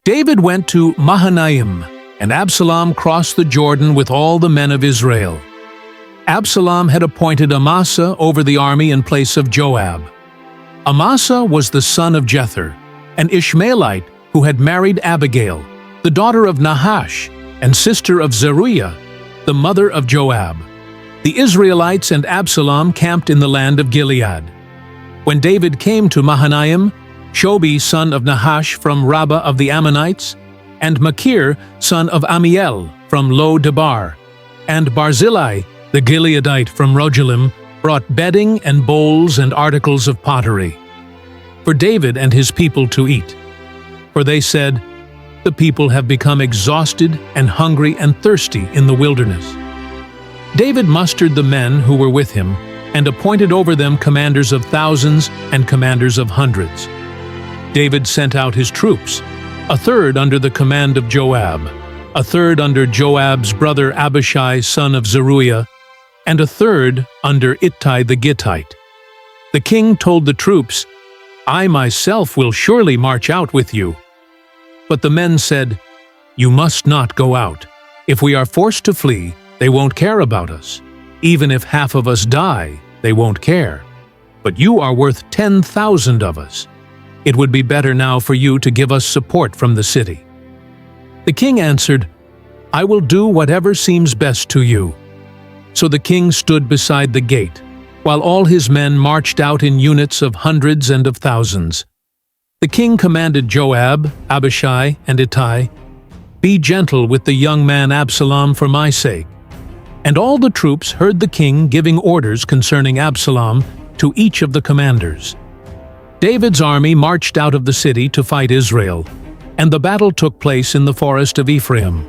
David went to Mahanaim, and Absalom crossed the Jordan with all the men of Israel. Absalom had appointed Amasa over the army in place of Joab. Amasa was the son of Jether, an Ishmaelite who had married Abigail, the daughter of Nahash and sister of Zeruiah, the mother of Joab. The Israelites and Absalom camped in the land of Gilead. When David came to Mahanaim, Shobi, son of Nahash from Rabbah of the Ammonites, and Machir, son of Amiel from Lo-Debar, and Barzillai, the Gileadite from Rogelim, brought bedding and bowls and articles of pottery for David and his people to eat. For they said, "The people have become exhausted and hungry and thirsty in the wilderness." David mustered the men who were with him and appointed over them commanders of thousands and commanders of hundreds. David sent out his troops, a third under the command of Joab, a third under Joab's brother Abishai son of Zeruiah, and a third under Ittai the Gittite. The king told the troops, "I myself will surely march out with you." But the men said, "You must not go out. If we are forced to flee, they won't care about us. Even if half of us die, they won't care. But you are worth 10,000 of us. It would be better now for you to give us support from the city." The king answered, "I will do whatever seems best to you." So the king stood beside the gate, while all his men marched out in units of hundreds and of thousands. The king commanded Joab, Abishai, and Ittai, "Be gentle with the young man Absalom for my sake." And all the troops heard the king giving orders concerning Absalom to each of the commanders. David's army marched out of the city to fight Israel, and the battle took place in the forest of Ephraim.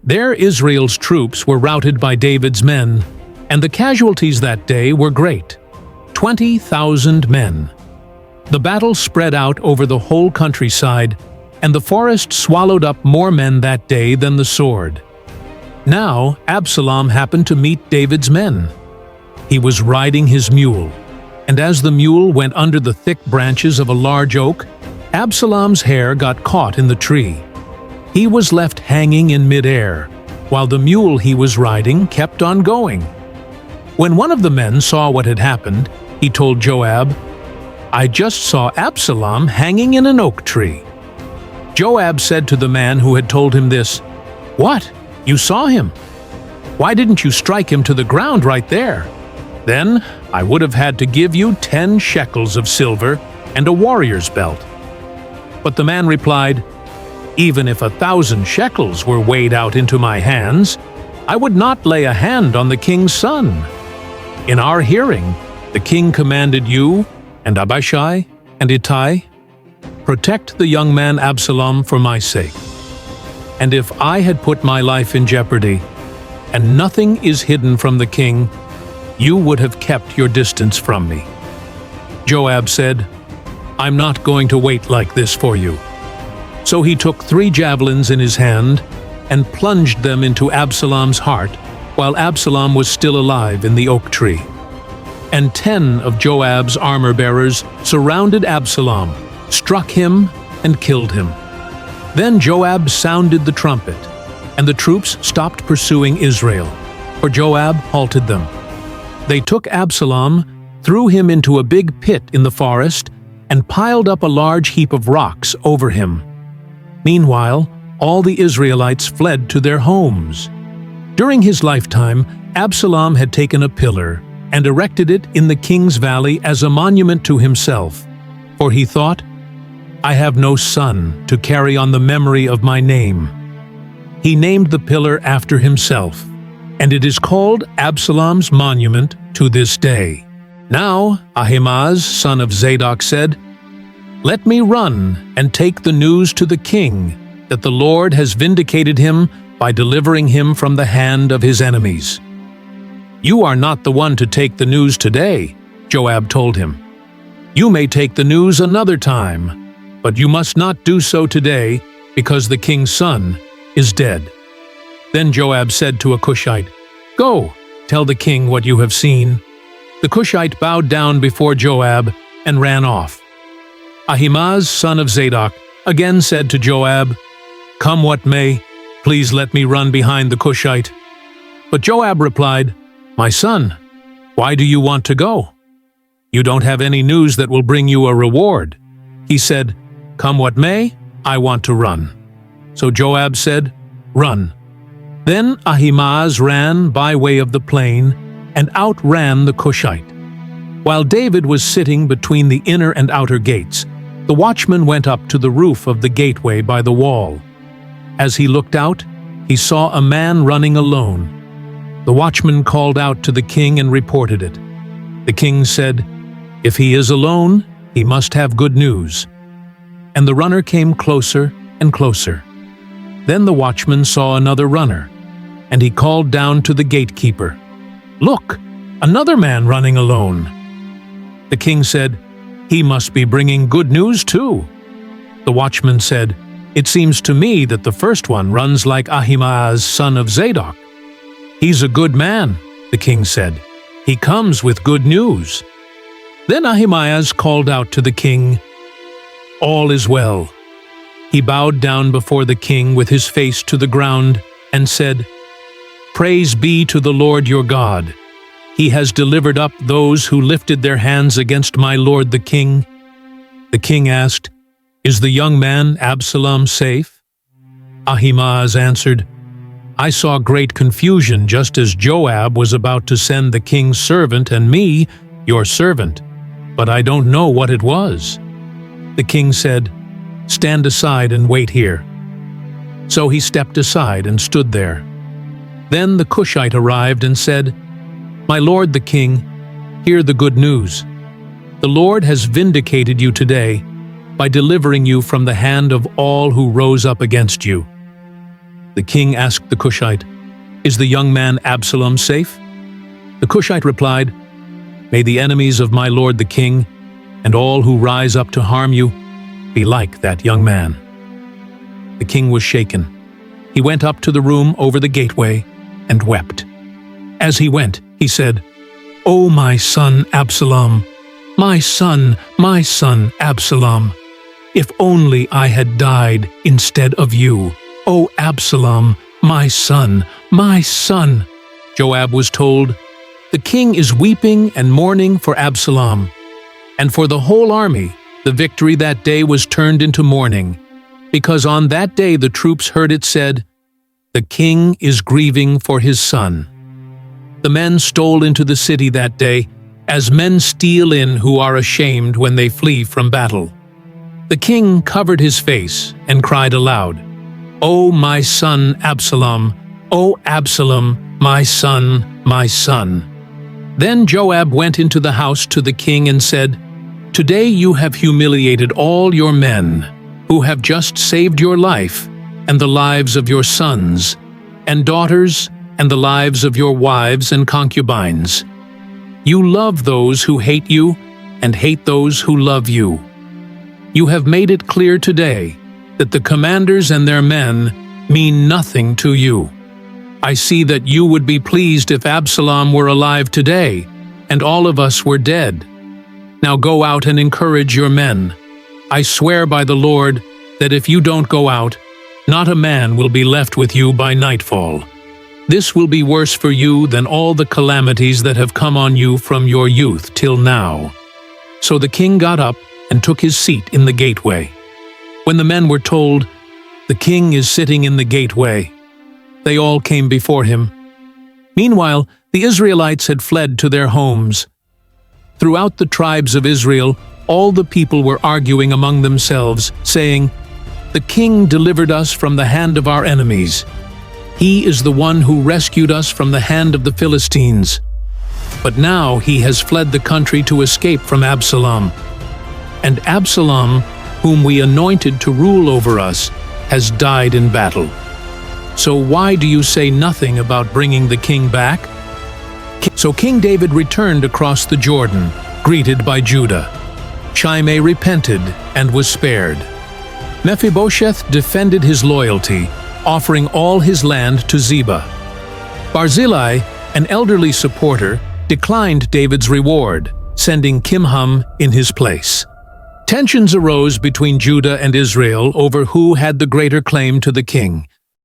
There Israel's troops were routed by David's men, and the casualties that day were great, 20,000 men. The battle spread out over the whole countryside, and the forest swallowed up more men that day than the sword. Now Absalom happened to meet David's men. He was riding his mule, and as the mule went under the thick branches of a large oak, Absalom's hair got caught in the tree. He was left hanging in midair, while the mule he was riding kept on going. When one of the men saw what had happened, he told Joab, "I just saw Absalom hanging in an oak tree." Joab said to the man who had told him this, "What? You saw him? Why didn't you strike him to the ground right there? Then I would have had to give you 10 shekels of silver and a warrior's belt." But the man replied, "Even if 1,000 shekels were weighed out into my hands, I would not lay a hand on the king's son. In our hearing, the king commanded you and Abishai and Ittai, 'Protect the young man Absalom for my sake.' And if I had put my life in jeopardy, and nothing is hidden from the king, you would have kept your distance from me." Joab said, "I'm not going to wait like this for you." So he took 3 javelins in his hand and plunged them into Absalom's heart while Absalom was still alive in the oak tree. And 10 of Joab's armor-bearers surrounded Absalom, struck him, and killed him. Then Joab sounded the trumpet, and the troops stopped pursuing Israel, for Joab halted them. They took Absalom, threw him into a big pit in the forest, and piled up a large heap of rocks over him. Meanwhile, all the Israelites fled to their homes. During his lifetime, Absalom had taken a pillar and erected it in the king's valley as a monument to himself, for he thought, "I have no son to carry on the memory of my name." He named the pillar after himself, and it is called Absalom's monument to this day. Now Ahimaaz, son of Zadok, said, "Let me run and take the news to the king, that the Lord has vindicated him by delivering him from the hand of his enemies." "You are not the one to take the news today," Joab told him. "You may take the news another time, but you must not do so today, because the king's son is dead." Then Joab said to a Cushite, "Go, tell the king what you have seen." The Cushite bowed down before Joab and ran off. Ahimaaz, son of Zadok, again said to Joab, "Come what may, please let me run behind the Cushite." But Joab replied, "My son, why do you want to go? You don't have any news that will bring you a reward." He said, "Come what may, I want to run." So Joab said, "Run." Then Ahimaaz ran by way of the plain and outran the Cushite. While David was sitting between the inner and outer gates, the watchman went up to the roof of the gateway by the wall. As he looked out, he saw a man running alone. The watchman called out to the king and reported it. The king said, "If he is alone, he must have good news." And the runner came closer and closer. Then the watchman saw another runner, and he called down to the gatekeeper, "Look, another man running alone." The king said, "He must be bringing good news too." The watchman said, "It seems to me that the first one runs like Ahimaaz, son of Zadok." "He's a good man," the king said. "He comes with good news." Then Ahimaaz called out to the king, "All is well." He bowed down before the king with his face to the ground and said, "Praise be to the Lord your God. He has delivered up those who lifted their hands against my lord the king." The king asked, "Is the young man Absalom safe?" Ahimaaz answered, "I saw great confusion just as Joab was about to send the king's servant and me, your servant, but I don't know what it was." The king said, "Stand aside and wait here." So he stepped aside and stood there. Then the Cushite arrived and said, "My lord the king, hear the good news. The Lord has vindicated you today by delivering you from the hand of all who rose up against you." The king asked the Cushite, "Is the young man Absalom safe?" The Cushite replied, "May the enemies of my lord the king, and all who rise up to harm you, be like that young man." The king was shaken. He went up to the room over the gateway and wept. As he went, he said, "O my son Absalom, my son Absalom, if only I had died instead of you. O Absalom, my son, my son." Joab was told, "The king is weeping and mourning for Absalom." And for the whole army, the victory that day was turned into mourning, because on that day the troops heard it said, "The king is grieving for his son." The men stole into the city that day, as men steal in who are ashamed when they flee from battle. The king covered his face and cried aloud, "O my son Absalom, O Absalom, my son, my son." Then Joab went into the house to the king and said, "Today you have humiliated all your men, who have just saved your life, and the lives of your sons and daughters, and the lives of your wives and concubines. You love those who hate you, and hate those who love you. You have made it clear today that the commanders and their men mean nothing to you. I see that you would be pleased if Absalom were alive today, and all of us were dead. Now go out and encourage your men. I swear by the Lord that if you don't go out, not a man will be left with you by nightfall. This will be worse for you than all the calamities that have come on you from your youth till now." So the king got up and took his seat in the gateway. When the men were told, "The king is sitting in the gateway," they all came before him. Meanwhile, the Israelites had fled to their homes. Throughout the tribes of Israel, all the people were arguing among themselves, saying, "The king delivered us from the hand of our enemies. He is the one who rescued us from the hand of the Philistines. But now he has fled the country to escape from Absalom. And Absalom whom we anointed to rule over us, has died in battle. So why do you say nothing about bringing the king back?" So King David returned across the Jordan, greeted by Judah. Shimei repented and was spared. Mephibosheth defended his loyalty, offering all his land to Ziba. Barzillai, an elderly supporter, declined David's reward, sending Kimham in his place. Tensions arose between Judah and Israel over who had the greater claim to the king,